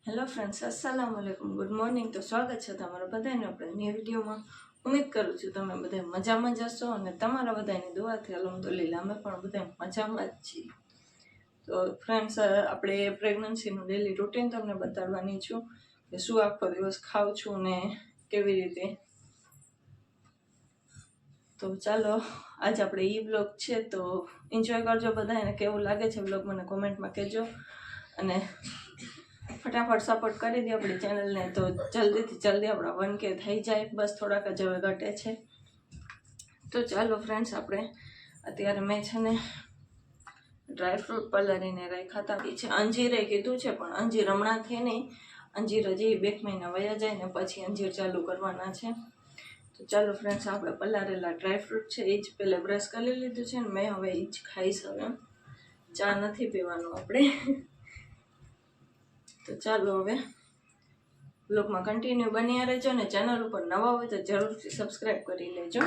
Hello friends, અસલામ વાલેકુમ, good morning. તો સ્વાગત છે તમારા બધાને આપણે ન્યૂ વિડીયોમાં. ઉમ્મીદ કરું છું તમે બધા મજામાં જ હશો અને તમારા બધાની દુઆથી અલ્હમ્દુલિલ્લાહ અમે પણ બધા મજામાં જ છીએ. તો ફ્રેન્ડ્સ, આપણે પ્રેગ્નન્સીનું ડેલી રૂટીન તમને બતાડવાની છું કે શું આખો દિવસ ખાઉં છું ને કેવી રીતે. તો ચાલો આજે આપણે બ્લોગ છે, તો એન્જોય કરજો બધા. એને કેવું લાગે છે બ્લોગ મને કોમેન્ટમાં કહેજો અને ફટાફટ સપોર્ટ કરી દે આપણી ચેનલને, તો જલ્દીથી જલ્દી આપણા 1K થઈ જાય. બસ થોડાક જ હવે ઘટે છે. તો ચાલો ફ્રેન્ડ્સ, આપણે અત્યારે મેં છે ને ડ્રાયફ્રૂટ પલાળીને રાખ્યા હતા. છે અંજીરે કીધું છે, પણ અંજીર હમણાંથી નહીં, અંજીર હજી 2 મહિના વયા જાય ને પછી અંજીર ચાલુ કરવાના છે. તો ચાલો ફ્રેન્ડ્સ, આપણે પલાળેલા ડ્રાયફ્રૂટ છે એ જ પહેલાં બ્રશ કરી લીધું છે ને મેં હવે એ જ ખાઈશ. હવે ચા નથી પીવાનું આપણે. તો ચાલો હવે બ્લોગમાં કન્ટિન્યુ બન્યા રહેજો ને ચેનલ ઉપર નવા હોય તો જરૂરથી સબસ્ક્રાઈબ કરી લેજો.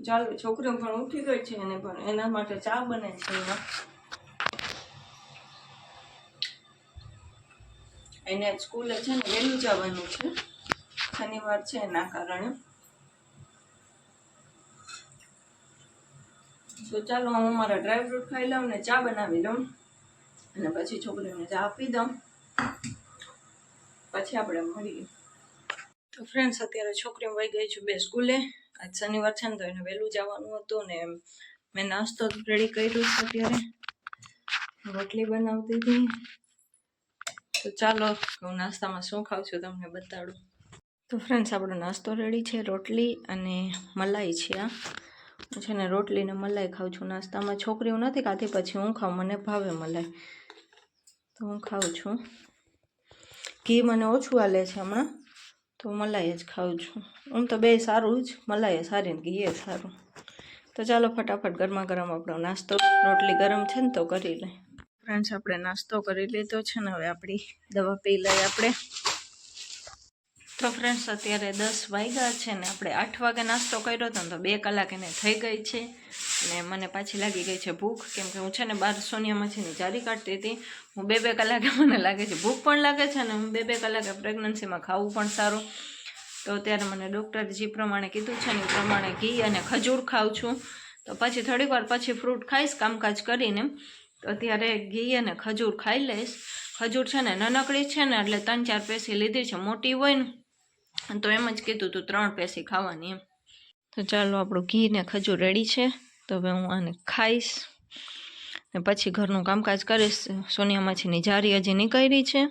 ચાલો, છોકરીઓ પણ ઉઠી ગઈ છે અને પણ એના માટે ચા બને છે. એને સ્કૂલે છે ને વહેલું જવાનું છે, શનિવાર છે એના કારણે. તો ચાલો હું મારા ડ્રાયફ્રૂટ ખાઈ લઉં ને ચા બનાવી લઉં અને પછી છોકરીઓને ચા આપી દઉં, પછી આપણે મળીએ. તો ફ્રેન્ડ્સ, અત્યારે છોકરીઓ વહી ગઈ છે 2 સ્કૂલે. આજ શનિવાર છે ને તો એને વહેલું જવાનું હતું ને મેં નાસ્તો રેડી કર્યો છે. અત્યારે રોટલી બનાવતી હતી. તો ચાલો હું નાસ્તામાં શું ખાઉં છું તમને બતાડું. તો ફ્રેન્ડ્સ, આપણો નાસ્તો રેડી છે. રોટલી અને મલાઈ છે. હું છે ને રોટલી ને મલાઈ ખાઉં છું નાસ્તામાં. છોકરીઓ નથી ખાતી, પછી હું ખાઉં, મને ભાવે મલાઈ તો હું ખાઉં છું. ઘી મને ઓછું હાલે છે હમણાં, તો મલાઈ જ ખાઉં છું. તો બે સારું જ, મલાઈ સારી ને ઘી સારું. તો ચાલો ફટાફટ ગરમા ગરમ આપણો નાસ્તો, રોટલી ગરમ છે ને તો કરી લઈએ. ફ્રેન્ડ્સ, આપણે નાસ્તો કરી લીધો છે ને હવે આપણી દવા પી લઈએ આપણે. તો ફ્રેન્ડ્સ, અત્યારે 10 વાગ્યા છે ને આપણે 8 વાગે નાસ્તો કર્યો હતો ને તો 2 કલાક એને થઈ ગઈ છે ને મને પાછી લાગી ગઈ છે ભૂખ, કેમ કે હું છે ને બહાર સોનિયામાં છે ને જારી કાઢતી હતી. હું 2 કલાકે મને લાગે છે ભૂખ પણ લાગે છે ને હું 2 કલાકે પ્રેગ્નન્સીમાં ખાવું પણ સારું. તો અત્યારે મને ડૉક્ટરે જે પ્રમાણે કીધું છે ને એ પ્રમાણે ઘી અને ખજૂર ખાઉં છું. તો પછી થોડીક વાર પછી ફ્રૂટ ખાઈશ કામકાજ કરીને. તો અત્યારે ઘી અને ખજૂર ખાઈ લઈશ. ખજૂર છે ને નાનકડી છે ને એટલે 3-4 પેસી લીધી છે. મોટી હોય ને તો એમ જ કીધું તું 3 પેસી ખાવાની એમ. તો ચાલો આપણું ઘી ને ખજૂર રેડી છે. તો હવે હું આને ખાઈશ ને પછી ઘરનું કામકાજ કરીશ. સોનિયા માછીની જારી હજી નીકળી છે.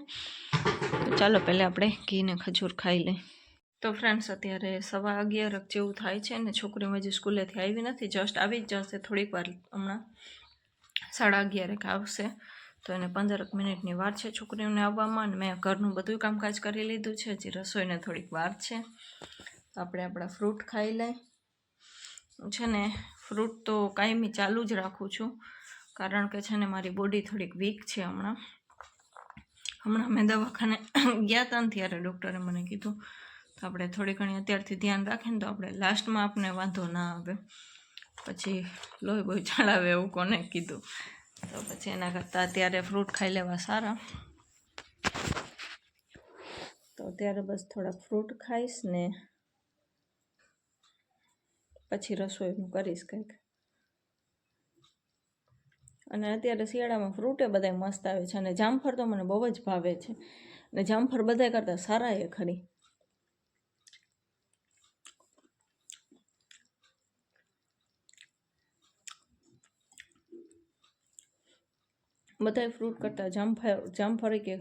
તો ચાલો પહેલાં આપણે ઘી ને ખજૂર ખાઈ લઈએ. તો ફ્રેન્ડ્સ, અત્યારે 11:15 જેવું થાય છે ને છોકરીઓ હજી સ્કૂલેથી આવી નથી, જસ્ટ આવી જ જશે થોડીક વાર, હમણાં 11:30 આવશે. તો એને 15 મિનિટની વાર છે છોકરીઓને આવવામાં. અને મેં ઘરનું બધું કામકાજ કરી લીધું છે, હજી રસોઈને થોડીક વાર છે. તો આપણે આપણા ફ્રૂટ ખાઈ લઈએ. હું છે ને ફ્રૂટ તો કાયમી ચાલુ જ રાખું છું, કારણ કે છે ને મારી બોડી થોડીક વીક છે હમણાં. મેં દવાખાને ગયા હતા ને ત્યારે ડૉક્ટરે મને કીધું તો આપણે થોડી ઘણી અત્યારથી ધ્યાન રાખીએ ને તો આપણે લાસ્ટમાં આપણે વાંધો ના આવે, પછી લોહી બોહી ચડાવે એવું કોને કીધું. તો પછી એના કરતાં અત્યારે ફ્રૂટ ખાઈ લેવા સારા. તો અત્યારે બસ થોડાક ફ્રૂટ ખાઈશ ને પછી રસોઈનું કરીશ કંઈક. અને અત્યારે શિયાળામાં ફ્રૂટે બધા મસ્ત આવે છે અને જામફળ તો મને બહુ જ ભાવે છે. અને જામફળ બધા કરતાં સારા એ ખરી. બધાય ફ્રૂટ કરતાં જામફળ કે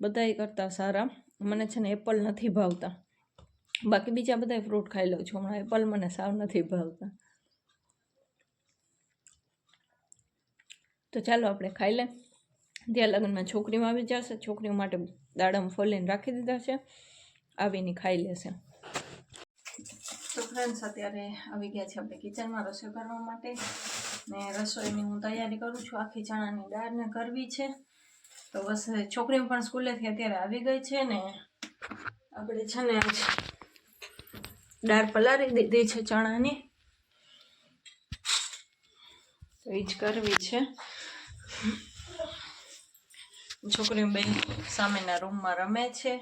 બધાય કરતાં સારા. મને છે ને એપલ નથી ભાવતા, બાકી બીજા બધા ફ્રૂટ ખાઈ લઉં છું. હમણાં એપલ મને સાવ નથી ભાવતા. તો ચાલો આપણે ખાઈ લઈએ. ત્યાં લગ્નમાં છોકરીઓ આવી જશે, છોકરીઓ માટે દાડમ ફોલીને રાખી દીધા છે, આવીને ખાઈ લેશે. તો ફ્રેન્ડ્સ, અત્યારે આવી ગયા છે આપણે કિચનમાં રસોઈ કરવા માટે ને રસોઈની હું તૈયારી કરું છું. આખી ચણાની દાળને કરવી છે. તો બસ છોકરીઓ પણ સ્કૂલેથી અત્યારે આવી ગઈ છે ને આપણે છે ને આજ દાળ પલાળી દીધી છે ચણાની. તો એ જ કરવી છે. છોકરીઓ બે સામેના રૂમમાં રમે છે.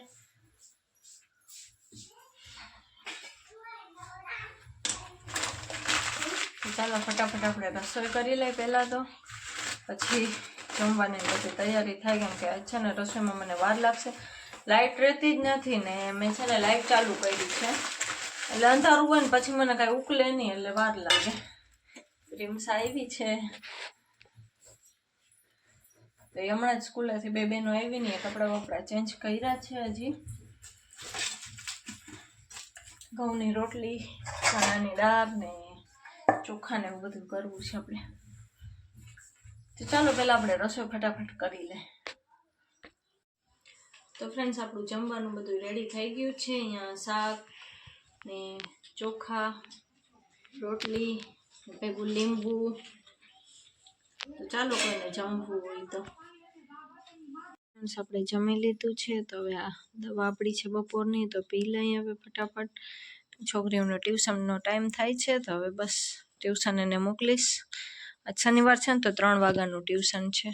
ચાલો ફટાફટ આપણે રસોઈ કરી લઈએ પહેલાં, તો પછી જમવાની બધી તૈયારી થાય. કેમ કે આજ છે ને રસોઈમાં મને વાર લાગશે. લાઇટ રહેતી જ નથી ને મેં છે ને લાઇટ ચાલુ કરી છે, એટલે અંધારું હોય ને પછી મને કાંઈ ઉકલે નહીં, એટલે વાર લાગે. રીમ્સ આવી છે તો હમણાં જ સ્કૂલેથી બે બહેનો આવી ને કપડાં વપડા ચેન્જ કર્યા છે. હજી ઘઉંની રોટલી, ચણાની દાળ ને ચોખા ને એવું બધું કરવું છે આપણે. તો ચાલો પહેલાં આપણે રસોઈ ફટાફટ કરી લે. તો ફ્રેન્ડ્સ, આપણું જમવાનું બધું રેડી થઈ ગયું છે. અહીંયા શાક ને ચોખા, રોટલી, ભેગું લીંબુ. તો ચાલો કોઈને જમવું હોય તો. આપણે જમી લીધું છે, તો હવે આ દવા આપણી છે બપોરની, તો પી લઈએ હવે ફટાફટ. છોકરીઓનો ટ્યુશનનો ટાઈમ થાય છે, તો હવે બસ ટ્યુશન એને મોકલીશ. આજ શનિવાર છે ને, તો 3 વાગ્યાનું ટ્યુશન છે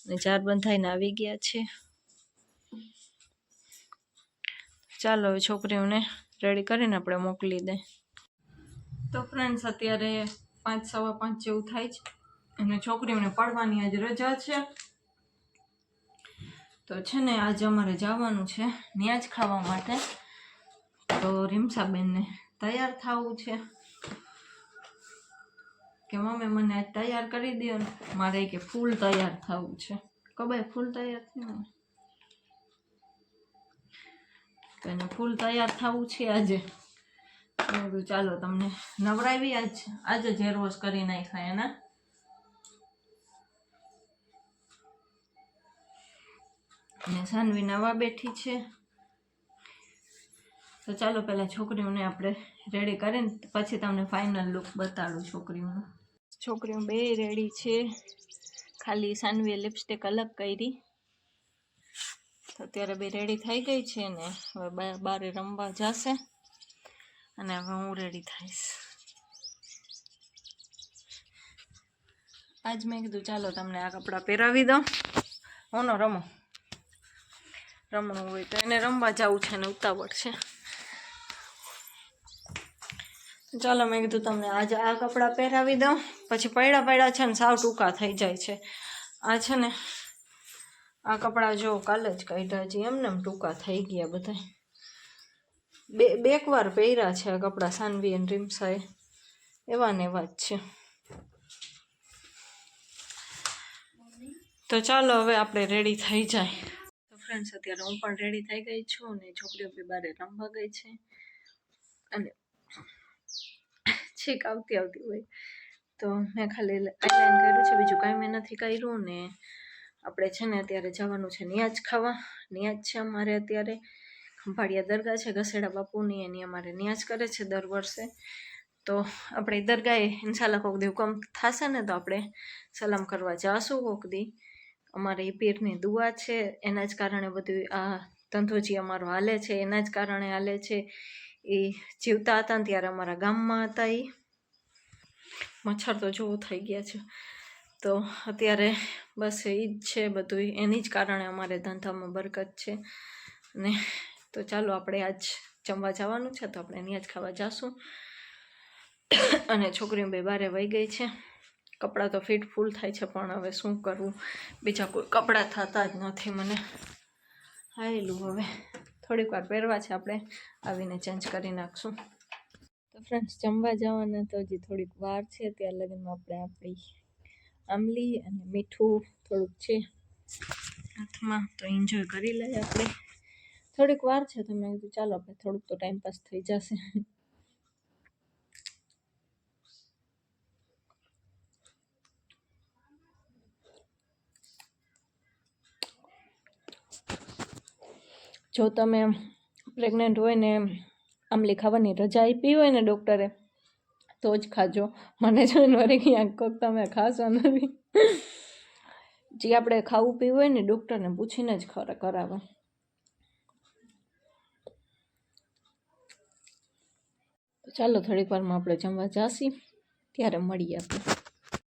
ને 4 બંધાઈને આવી ગયા છે. ચાલો હવે છોકરીઓને રેડી કરીને આપણે મોકલી દે. તો ફ્રેન્ડ્સ, અત્યારે 5, 5:15 જેવું થાય છે અને છોકરીઓને પડવાની આજ રજા છે. તો છે ને આજે અમારે જવાનું છે ન્યા જ ખાવા માટે. તો રીમસાબેનને તૈયાર થવું છે કે મમ્મી મને આજ તૈયાર કરી દો ને, મારે કે ફૂલ તૈયાર થવું છે. કબાય ફૂલ તૈયાર થયું ને, તો એને ફૂલ તૈયાર થવું છે આજે. ચાલો તમને નવરાવી આજે જ હેર વોશ કરી નાખાય એના. અને સાનવી નવા બેઠી છે. તો ચાલો પહેલાં છોકરીઓને આપણે રેડી કરીને પછી તમને ફાઇનલ લુક બતાડું છોકરીઓનો. છોકરીઓ બે રેડી છે, ખાલી સાનવીએ લિપસ્ટિક અલગ કરી. તો અત્યારે બે રેડી થઈ ગઈ છે ને હવે બારે રમવા જશે અને હવે હું રેડી થઈશ. આજ મેં કીધું ચાલો તમને આ કપડાં પહેરાવી દઉં. ઓનો રમવું હોય તો એને રમવા જવું છે ને ઉતાવળ છે. ચાલો મેં કીધું તમને આજે આ કપડાં પહેરાવી દઉં, પછી પડ્યા છે ને સાવ ટૂંકા થઈ જાય છે. આ છે ને આ કપડાં જો કાલે જ કાઢ્યા છે, એમને એમ ટૂંકા થઈ ગયા બધા. બે વાર પહેર્યા છે આ કપડાં સાનવી અને રીમસાએ, એવા ને એવા જ છે. તો ચાલો હવે આપણે રેડી થઈ જાય. તો ફ્રેન્ડ્સ, અત્યારે હું પણ રેડી થઈ ગઈ છું અને છોકરીઓ બી બારે રમવા ગઈ છે. અને છેક આવતી હોય તો મેં ખાલી આઈલાઈન કર્યું છે, બીજું કાંઈ મેં નથી કર્યું. ને આપણે છે ને અત્યારે જવાનું છે ન્યાજ ખાવા. ન્યાજ છે અમારે અત્યારે ખંભાળિયા દરગાહ છે ગસેડા બાપુની, એની અમારે ન્યાજ કરે છે દર વર્ષે. તો આપણે દરગાહે ઇન્શાલ્લાહ કોક દી હુકમ થશે ને તો આપણે સલામ કરવા જાશું કોક દી. અમારે એ પીરની દુઆ છે, એના જ કારણે બધું આ ધંધો જે અમારો હાલે છે એના જ કારણે હાલે છે. એ જીવતા હતા ને ત્યારે અમારા ગામમાં હતા. એ મચ્છર તો જોવું થઈ ગયા છે. તો અત્યારે બસ એ જ છે બધું, એની જ કારણે અમારે ધંધામાં બરકત છે. ને તો ચાલો આપણે આજ જમવા જવાનું છે, તો આપણે ત્યાં જ ખાવા જઈશું. અને છોકરીઓ બે બારે વહી ગઈ છે. કપડાં તો ફિટ ફૂલ થાય છે, પણ હવે શું કરવું, બીજા કોઈ કપડાં થતા જ નથી મને. હાયલું હવે થોડીક વાર પહેરવા છે, આપણે આવીને ચેન્જ કરી નાખશું. તો ફ્રેન્ડ્સ, જમવા જવાના તો હજી થોડીક વાર છે. ત્યાં લગનમાં આપણે આપણી આંબલી અને મીઠું થોડુંક છે હાથમાં, તો એન્જોય કરી લઈએ આપણે. થોડીક વાર છે તો મેં કીધું ચાલો આપણે થોડુંક તો ટાઈમપાસ થઈ જશે. જો તમે પ્રેગ્નન્ટ હોય ને આંબલી ખાવાની રજા આપી હોય ને ડૉક્ટરે, તો જ ખાજો. મને જોઈને વળી ક્યાંક કોક તમે ખાશો નથી. જે આપણે ખાવું પીવું હોય ને ડૉક્ટરને પૂછીને જ કરાવે. ચાલો થોડીક વારમાં આપણે જમવા જાસી, ત્યારે મળીએ આપણે.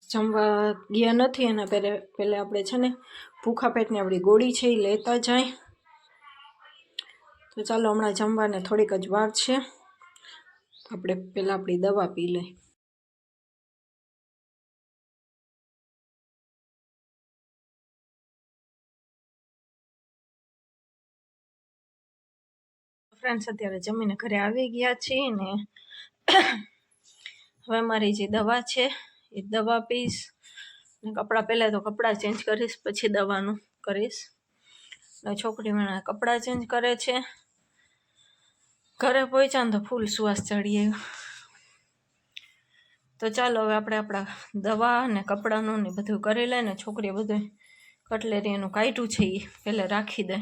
જમવા ગયા નથી એના પહેલાં આપણે છે ને ભૂખા પેટની આપણી ગોળી છે એ લેતા જાય. તો ચાલો હમણાં જમવાને થોડીક જ વાર છે, આપણે પહેલાં આપણી દવા પી લઈએ. ફ્રેન્ડ્સ અત્યારે જમીને ઘરે આવી ગયા છીએ ને હવે મારી જે દવા છે એ દવા પીશ. કપડાં પહેલાં તો કપડાં ચેન્જ કરીશ, પછી દવાનું કરીશ. છોકરી મને કપડાં ચેન્જ કરે છે. ઘરે પહોંચ્યા ને તો ફૂલ શ્વાસ ચડી આવ્યો. તો ચાલો હવે આપણે આપણા દવા ને કપડાનું ને બધું કરી લઈએ ને. છોકરીએ બધું કટલેરી એનું કાઢ્યું છે એ પહેલાં રાખી દે.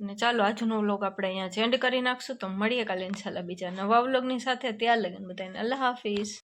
ને ચાલો આજનો વ્લોગ આપણે અહીંયા એન્ડ કરી નાખશું. તો મળીએ કાલે ઇન્શાલ્લાહ બીજા નવા વ્લોગની સાથે. ત્યાં લગન બધાને અલ્લાહ હાફિઝ.